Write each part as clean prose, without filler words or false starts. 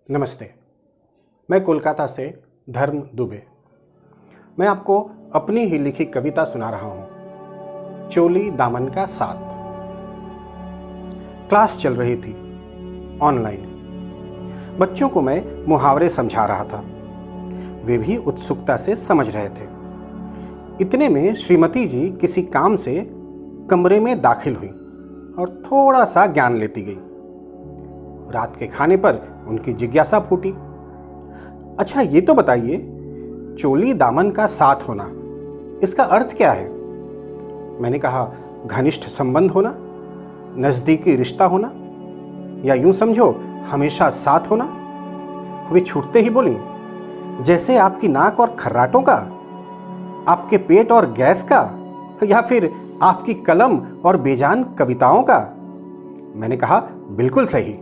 नमस्ते। मैं कोलकाता से धर्म दुबे। मैं आपको अपनी ही लिखी कविता सुना रहा हूं, चोली दामन का साथ। क्लास चल रही थी ऑनलाइन। बच्चों को मैं मुहावरे समझा रहा था। वे भी उत्सुकता से समझ रहे थे। इतने में श्रीमती जी किसी काम से कमरे में दाखिल हुई और थोड़ा सा ज्ञान लेती गई। रात के खाने पर उनकी जिज्ञासा फूटी। अच्छा, ये तो बताइए, चोली दामन का साथ होना, इसका अर्थ क्या है? मैंने कहा, घनिष्ठ संबंध होना, नजदीकी रिश्ता होना, या यूं समझो हमेशा साथ होना। वे छूटते ही बोली, जैसे आपकी नाक और खर्राटों का, आपके पेट और गैस का, या फिर आपकी कलम और बेजान कविताओं का। मैंने कहा, बिल्कुल सही।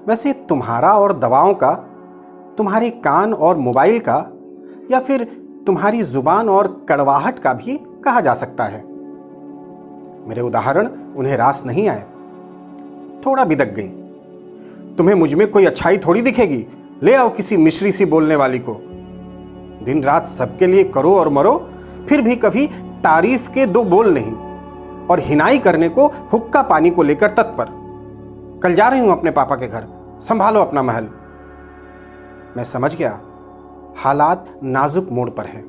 वैसे तुम्हारा और दवाओं का, तुम्हारे कान और मोबाइल का, या फिर तुम्हारी जुबान और कड़वाहट का भी कहा जा सकता है। मेरे उदाहरण उन्हें रास नहीं आए। थोड़ा बिदक गई। तुम्हें मुझ में कोई अच्छाई थोड़ी दिखेगी, ले आओ किसी मिश्री सी बोलने वाली को। दिन रात सबके लिए करो और मरो, फिर भी कभी तारीफ के दो बोल नहीं, और हिनाई करने को हुक्का पानी को लेकर तत्पर। कल जा रही हूं अपने पापा के घर, संभालो अपना महल। मैं समझ गया हालात नाजुक मोड़ पर है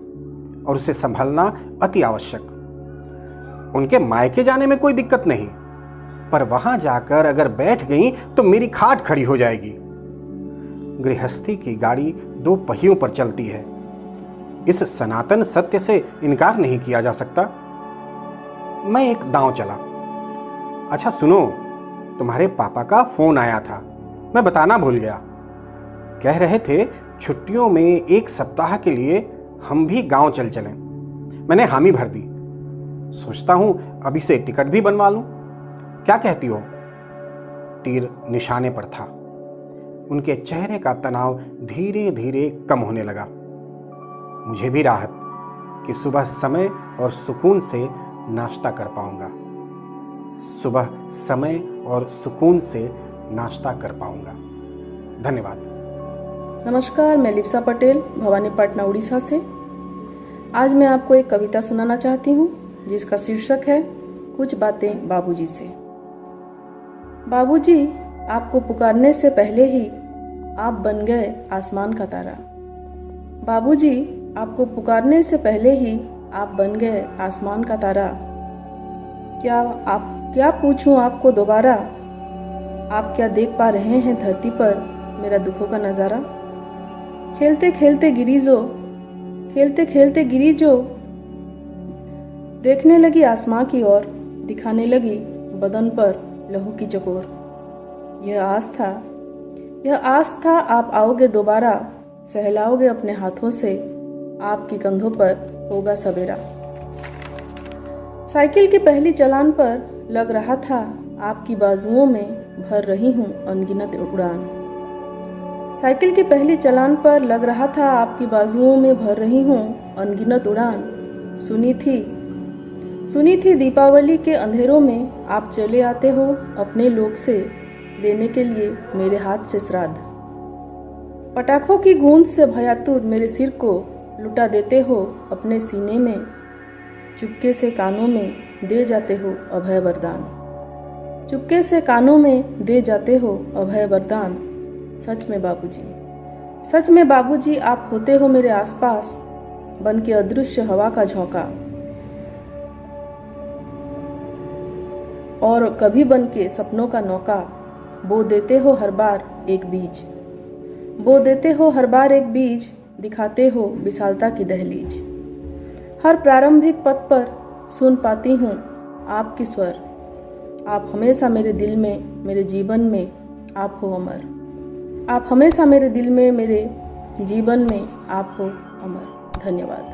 और उसे संभालना अति आवश्यक। उनके मायके जाने में कोई दिक्कत नहीं, पर वहां जाकर अगर बैठ गई तो मेरी खाट खड़ी हो जाएगी। गृहस्थी की गाड़ी दो पहियों पर चलती है, इस सनातन सत्य से इनकार नहीं किया जा सकता। मैं एक दांव चला। अच्छा सुनो, तुम्हारे पापा का फोन आया था, मैं बताना भूल गया। कह रहे थे छुट्टियों में एक सप्ताह के लिए हम भी गांव चल चलें। मैंने हामी भर दी। सोचता हूं अभी से टिकट भी बनवा लूं। क्या कहती हो? तीर निशाने पर था। उनके चेहरे का तनाव धीरे धीरे कम होने लगा। मुझे भी राहत कि सुबह समय और सुकून से नाश्ता कर पाऊंगा। सुबह समय और सुकून से नाश्ता कर पाऊंगा। धन्यवाद। नमस्कार, मैं लिप्सा पटेल, भवानीपटना, उड़ीसा से। आज मैं आपको एक कविता सुनाना चाहती हूँ जिसका शीर्षक है कुछ बातें बाबूजी से। बाबूजी, आपको पुकारने से पहले ही आप बन गए आसमान का तारा। बाबूजी, आपको पुकारने से पहले ही आप बन गए आसमान का तारा। क्या पूछूं आपको दोबारा, आप क्या देख पा रहे हैं धरती पर मेरा दुखों का नजारा? खेलते खेलते गिरी जो देखने लगी आसमां की ओर, दिखाने लगी बदन पर लहू की चकोर। यह आस था आप आओगे दोबारा, सहलाओगे अपने हाथों से, आपकी कंधों पर होगा सवेरा। साइकिल की पहली चलान पर लग रहा था आपकी बाजुओं में भर रही हूँ अनगिनत उड़ान। साइकिल की पहली चलान पर लग रहा था आपकी बाजुओं में भर रही हूँ अनगिनत उड़ान। सुनी थी दीपावली के अंधेरों में आप चले आते हो अपने लोग से लेने के लिए मेरे हाथ से श्राद्ध। पटाखों की गूंज से भयातुर मेरे सिर को लुटा देते हो अपने सीने में, चुपके से कानों में दे जाते हो अभय वरदान। चुपके से कानों में दे जाते हो अभय वरदान। सच में बाबूजी, आप होते हो मेरे आसपास बन के अदृश्य हवा का झोंका, और कभी बन के सपनों का नौका। बो देते हो हर बार एक बीज, दिखाते हो विशालता की दहलीज। हर प्रारंभिक पथ पर सुन पाती हूँ आपकी स्वर। आप हमेशा मेरे दिल में, मेरे जीवन में आप हो अमर। आप हमेशा मेरे दिल में, मेरे जीवन में आप हो अमर। धन्यवाद।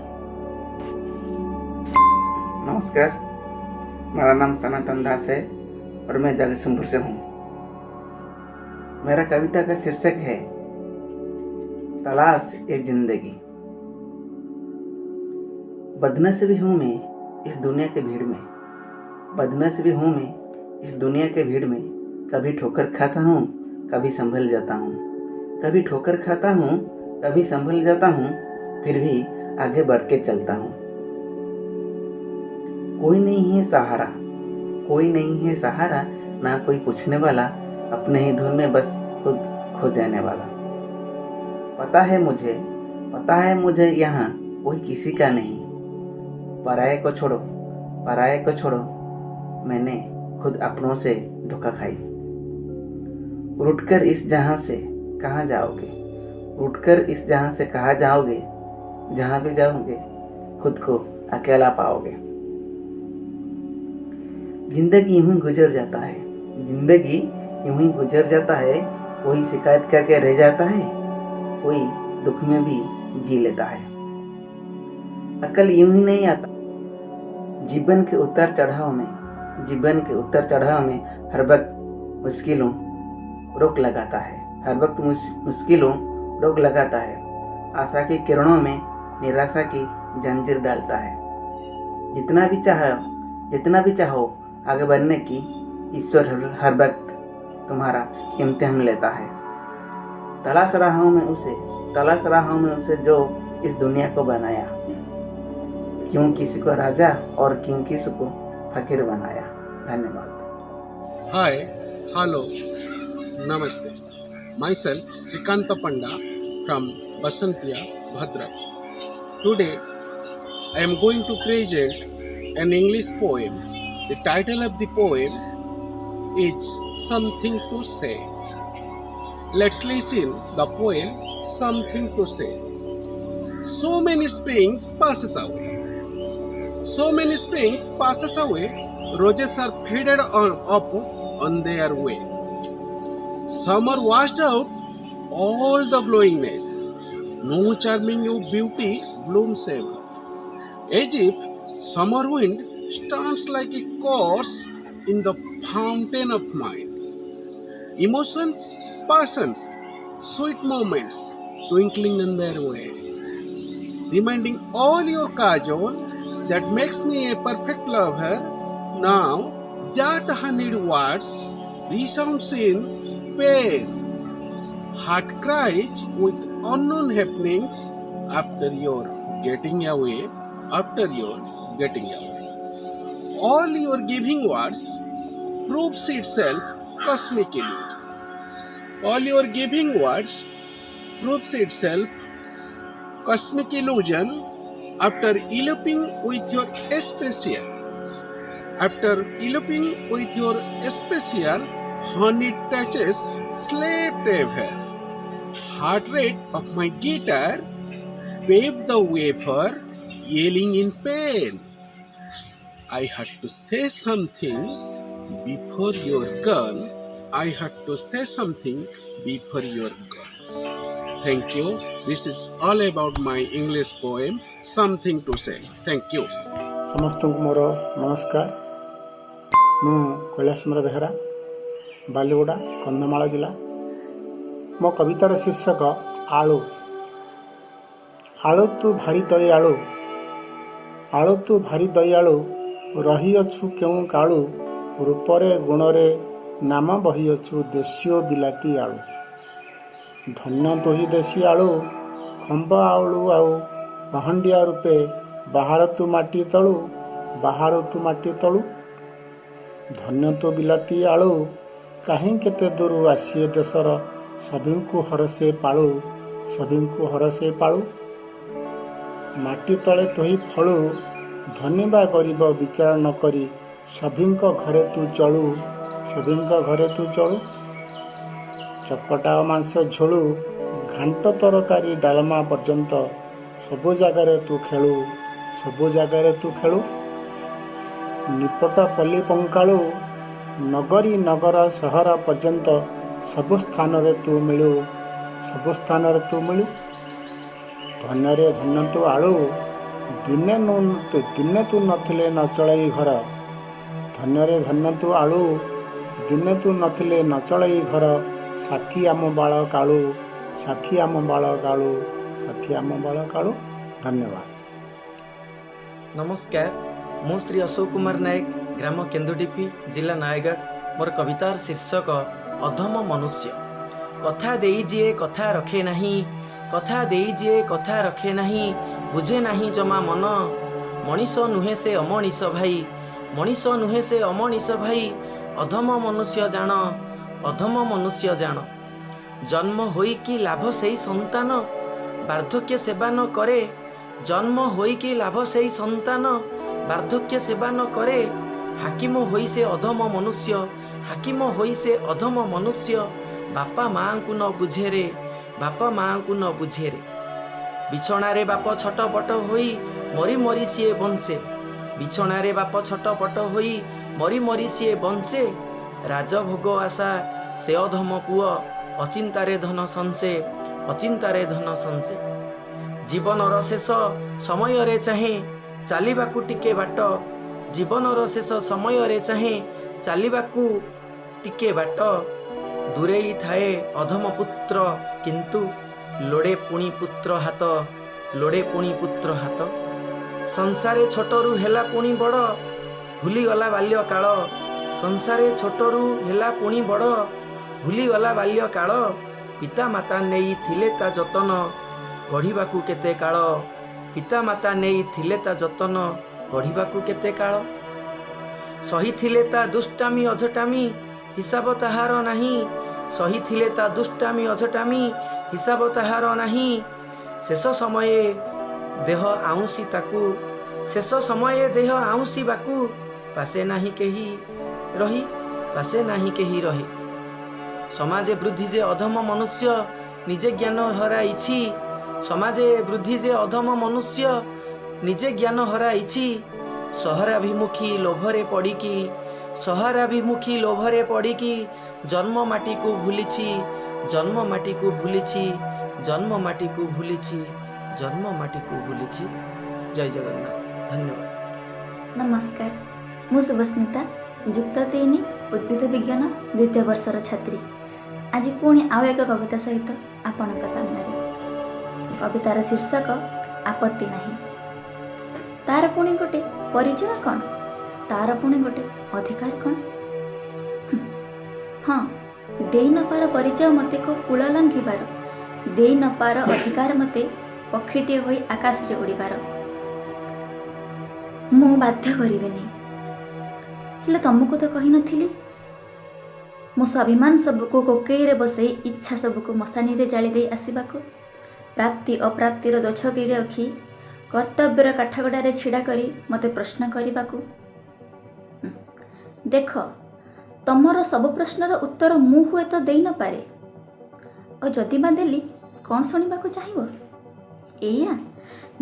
नमस्कार, मेरा नाम सनातन दास है और मैं जगतसिंहपुर से हूँ। मेरा कविता का शीर्षक है तलाश ए जिंदगी। बदनसीब हूँ मैं इस दुनिया के भीड़ में, कभी ठोकर खाता हूँ, कभी संभल जाता हूँ। कभी ठोकर खाता हूँ, कभी संभल जाता हूँ, फिर भी आगे बढ़ के चलता हूँ। कोई नहीं है सहारा, कोई नहीं है सहारा, ना कोई पूछने वाला, अपने ही धुन में बस खुद खो जाने वाला। पता है मुझे यहाँ कोई किसी का नहीं। पराये को छोड़ो, पराये को छोड़ो, मैंने खुद अपनों से धोखा खाई। उठकर इस जहां से कहाँ जाओगे, उठकर इस जहां से कहाँ जाओगे, जहां भी जाओगे खुद को अकेला पाओगे। जिंदगी यूं ही गुजर जाता है, जिंदगी यूं ही गुजर जाता है। कोई शिकायत करके रह जाता है, कोई दुख में भी जी लेता है। अकल यूं ही नहीं आता, जीवन के उतार चढ़ाव में, जीवन के उतार चढ़ाव में हर वक्त मुश्किलों रोक लगाता है, हर वक्त मुश्किलों रोक लगाता है। आशा की किरणों में निराशा की जंजीर डालता है। जितना भी चाहो आगे बढ़ने की, ईश्वर हर वक्त तुम्हारा इम्तिहान लेता है। तलाश रहा हूँ मैं उसे जो इस दुनिया को बनाया। क्यों किसी को राजा और क्यों किसी को फकीर बनाया। धन्यवाद। Hi, hello, namaste. Myself Srikanta Panda from Basantia, Bhadrak. Today I am going to present an English poem. The title of the poem is Something to Say. Let's listen the poem Something to Say. So many springs passes away. So many springs passes away. Roses are faded up on their way. Summer washed out all the glowingness. No charming new beauty blooms ever. As if summer wind stands like a corpse in the fountain of mind. Emotions, passions, sweet moments twinkling in their way. Reminding all your kajol that makes me a perfect lover. Now that honeyed words resounds in pain. Heart cries with unknown happenings after your getting away, after your getting away. All your giving words proves itself cosmic illusion. All your giving words proves itself cosmic illusion after eloping with your special. After eloping with your special, honey touches slept ever. Heart rate of my guitar paved the way for yelling in pain. I had to say something before you're gone. I had to say something before you're gone. Thank you. This is all about my English poem, Something to Say. Thank you. समस्त मोर नमस्कार। मु कैलाशचंद्र बेहरा, बालीगुड़ा, कंधमाल जिला। मो कवितार शीर्षक आलू। आलू तू भारी दयालु, आलू तू भारी दयालु, रही अछु केउं कालू, रूपरे गुणरे नाम बही अछु देशीय बिलाती आलू। धन्य तोही देशी आलू, खंब आलू आउ महंडिया रूपे, बाहर तू माटी तलू, बाहर तू माटी तलू। धन्य तो बिलाती आलू, काहीं केते दूर आसीए देशर, सभिंकु हरसे पालू, सभिंकु हरसे पालू। माटी तले तोही फलू, धन्यवा गरीब विचार न करी, सभिंक घरे तू चलू, सभिंक घरे तू चलू। चकटा मांस झोलू, घांट तरकारी डालमा पर्यंत, सबु जगार तू खेलू, सबु जगार तू खेलू। निपट पल्ली पंकालू, नगरी नगर सहर पर्यंत, सबु स्थान रे तू मिलू, सबु स्थान रे तू मिलू। धन्य रे धन्य तू आलू, दिने तू नथिले न चलाई घर। धन्य रे धन्य तू आलू, दिने तू नथिले न चलाई घर। साथी आम बाळ कालू, साथी आम बाळ कालू, साथी आम बाळ कालू। धन्यवाद। नमस्कार, मु श्री अशोक कुमार नायक, ग्राम केन्दुडीपी, जिला नयगढ़। मोर कवितार शीर्षक अधम मनुष्य। କଥା ଦେଇ ଯିଏ କଥା ରଖେ ନାହିଁ, କଥା ଦେଇ ଯିଏ କଥା ରଖେ ନାହିଁ, ବୁଝେ ନାହିଁ ଜମା ମନ। ମଣିଷ ନୁହେଁ ସେ ଅମଣିଷ ଭାଇ, ମଣିଷ ନୁହେଁ ସେ ଅମଣିଷ ଭାଇ, ଅଧମ ମନୁଷ୍ୟ ଜାଣ, ଅଧମ ମନୁଷ୍ୟ ଜାଣ। ଜନ୍ମ ହୋଇକି ଲାଭ ସେଇ ସନ୍ତାନ, ବାର୍ଦ୍ଧକ୍ୟ ସେବା ନ କରେ। ଜନ୍ମ ହୋଇକି ଲାଭ ସେଇ ସନ୍ତାନ, ବାର୍ଦ୍ଧକ୍ୟ ସେବା ନ କରେ। ହାକିମ ହୋଇ ସେ ଅଧମ ମନୁଷ୍ୟ, ହାକିମ ହୋଇ ସେ ଅଧମ ମନୁଷ୍ୟ। ବାପା ମାଆଙ୍କୁ ନ ବୁଝେରେ, ବାପା ମାଆଙ୍କୁ ନ ବୁଝେରେ। ବିଛଣାରେ ବାପ ଛଟପଟ ହୋଇ ମରି ମରି ସିଏ ବଞ୍ଚେ, ବିଛଣାରେ ବାପ ଛଟପଟ ହୋଇ ମରି ମରି ସିଏ ବଞ୍ଚେ। ରାଜଭୋଗ ଆଶା ସେ ଅଧମ ପୁଅ, ଅଚିନ୍ତାରେ ଧନ ସଞ୍ଚେ, ଅଚିନ୍ତାରେ ଧନ ସଞ୍ଚେ। ଜୀବନର ଶେଷ ସମୟରେ ଚାହେଁ ଚାଲିବାକୁ ଟିକେ ବାଟ, ଜୀବନର ଶେଷ ସମୟରେ ଚାହେଁ ଚାଲିବାକୁ ଟିକେ ବାଟ। ଦୂରେଇ ଥାଏ ଅଧମ ପୁତ୍ର କିନ୍ତୁ ଲୋଡ଼େ ପୁଣି ପୁତ୍ର ହାତ, ଲୋଡ଼େ ପୁଣି ପୁତ୍ର ହାତ। ସଂସାରେ ଛୋଟରୁ ହେଲା ପୁଣି ବଡ଼, ଭୁଲିଗଲା ବାଲ୍ୟକାଳ। ସଂସାରେ ଛୋଟରୁ ହେଲା ପୁଣି ବଡ଼, ଭୁଲିଗଲା ବାଲ୍ୟକାଳ। ପିତାମାତା ନେଇଥିଲେ ତା ଯତନ, ଗଢ଼ିବାକୁ କେତେ କାଳ। ପିତାମାତା ନେଇଥିଲେ ତା ଯତନ, ଗଢ଼ିବାକୁ କେତେ କାଳ। ସହିଥିଲେ ତା ଦୁଷ୍ଟାମି ଅଝଟାମି, ହିସାବ ତାହାର ନାହିଁ। ସହିଥିଲେ ତା ଦୁଷ୍ଟାମି ଅଝଟାମି, ହିସାବ ତାହାର ନାହିଁ। ଶେଷ ସମୟରେ ଦେହ ଆଉଁସି ତାକୁ, ଶେଷ ସମୟରେ ଦେହ ଆଉଁସିବାକୁ ପାଶେ ନାହିଁ କେହି ରହି, ପାଶେ ନାହିଁ କେହି ରହି। ସମାଜେ ବୃଦ୍ଧି ଯେ ଅଧମ ମନୁଷ୍ୟ ନିଜେ ଜ୍ଞାନ ହରାଇଛି, ସମାଜେ ବୃଦ୍ଧି ଯେ ଅଧମ ମନୁଷ୍ୟ ନିଜେ ଜ୍ଞାନ ହରାଇଛି। ସହରାଭିମୁଖୀ ଲୋଭରେ ପଡ଼ିକି, ସହରାଭିମୁଖୀ ଲୋଭରେ ପଡ଼ିକି ଜନ୍ମ ମାଟିକୁ ଭୁଲିଛି, ଜନ୍ମ ମାଟିକୁ ଭୁଲିଛି, ଜନ୍ମ ମାଟିକୁ ଭୁଲିଛି, ଜନ୍ମ ମାଟିକୁ ଭୁଲିଛି। ଜୟ ଜଗନ୍ନାଥ। ଧନ୍ୟବାଦ। नमस्कार, ମୁଁ ଶୁଭସ୍ମିତା, ଯୁକ୍ତ 3 ଉଦ୍ଭିଦ ବିଜ୍ଞାନ 2ୟ ବର୍ଷର ଛାତ୍ରୀ। ଆଜି ପୁଣି ଆଉ ଏକ କବିତା ସହିତ ଆପଣଙ୍କ ସାମ୍ନାରେ। କବିତାର ଶୀର୍ଷକ ଆପତ୍ତି ନାହିଁ। ତାର ପୁଣି ଗୋଟେ ପରିଚୟ କ'ଣ, ତାର ପୁଣି ଗୋଟେ ଅଧିକାର କ'ଣ? ହଁ, ଦେଇ ନପାର ପରିଚୟ ମୋତେ କୋଉ କୂଳ ଲଙ୍ଘିବାର, ଦେଇ ନପାର ଅଧିକାର ମୋତେ ପକ୍ଷୀଟିଏ ହୋଇ ଆକାଶରେ ଉଡ଼ିବାର। ମୁଁ ବାଧ୍ୟ କରିବିନି, ହେଲେ ତମକୁ ତ କହିନଥିଲି। ମୋ ସ୍ୱାଭିମାନ ସବୁକୁ କୋକେଇରେ ବସେଇ, ଇଚ୍ଛା ସବୁକୁ ମଶାଣିରେ ଜାଳି ଦେଇ ଆସିବାକୁ, ପ୍ରାପ୍ତି ଅପ୍ରାପ୍ତିର ଦୋଛକିରେ ରଖି, କର୍ତ୍ତବ୍ୟର କାଠଗଡ଼ାରେ ଛିଡ଼ା କରି ମୋତେ ପ୍ରଶ୍ନ କରିବାକୁ। ଦେଖ, ତମର ସବୁ ପ୍ରଶ୍ନର ଉତ୍ତର ମୁଁ ହୁଏତ ଦେଇ ନପାରେ, ଆଉ ଯଦି ବା ଦେଲି କ'ଣ ଶୁଣିବାକୁ ଚାହିଁବ? ଏଇଆ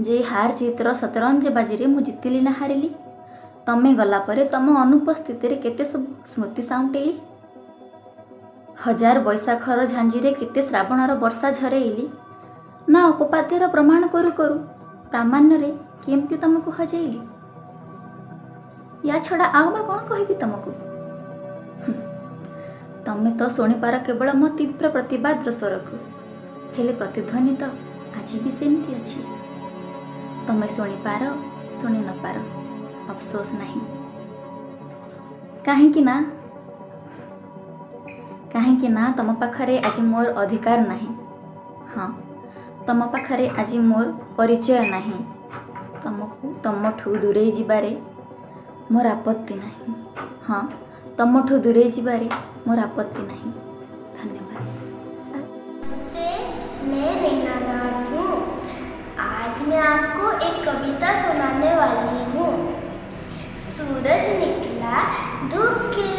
ଯେ ହାର ଜିତର ଶତରଞ୍ଜ ବାଜିରେ ମୁଁ ଜିତିଲି ନା ହାରିଲି, ତମେ ଗଲା ପରେ ତମ ଅନୁପସ୍ଥିତିରେ କେତେ ସବୁ ସ୍ମୃତି ସାଉଁଟେଇଲି, ହଜାର ବୈଶାଖର ଝାଞ୍ଜିରେ କେତେ ଶ୍ରାବଣର ବର୍ଷା ଝରେଇଲି, ନା ଉପପାଦ୍ୟର ପ୍ରମାଣ କରୁ କରୁ ପ୍ରାମାଣ୍ୟରେ କେମିତି ତମକୁ ହଜେଇଲି। ୟା ଛଡ଼ା ଆଉ ବା କ'ଣ କହିବି ତମକୁ? ତମେ ତ ଶୁଣିପାର କେବଳ ମୋ ତୀବ୍ର ପ୍ରତିବାଦର ସ୍ୱରକୁ, ହେଲେ ପ୍ରତିଧ୍ୱନି ତ ଆଜି ବି ସେମିତି ଅଛି। ତମେ ଶୁଣିପାର, ଶୁଣି ନପାର, ଅଫସୋସ ନାହିଁ। କାହିଁକି ନା ତମ ପାଖରେ ଆଜି ମୋର ଅଧିକାର ନାହିଁ। ହଁ, ତମ ପାଖରେ ଆଜି ମୋର ପରିଚୟ ନାହିଁ। ତମଠୁ ଦୂରେଇ ଯିବାରେ ମୋର ଆପତ୍ତି ନାହିଁ। ହଁ, ତମଠୁ ଦୂରେଇ ଯିବାରେ ମୋର ଆପତ୍ତି ନାହିଁ। ଧନ୍ୟବାଦ। मैं नैना दास हूँ। आज मैं आपको एक कविता सुनाने वाली हूँ। सूरज निकला धूप खिल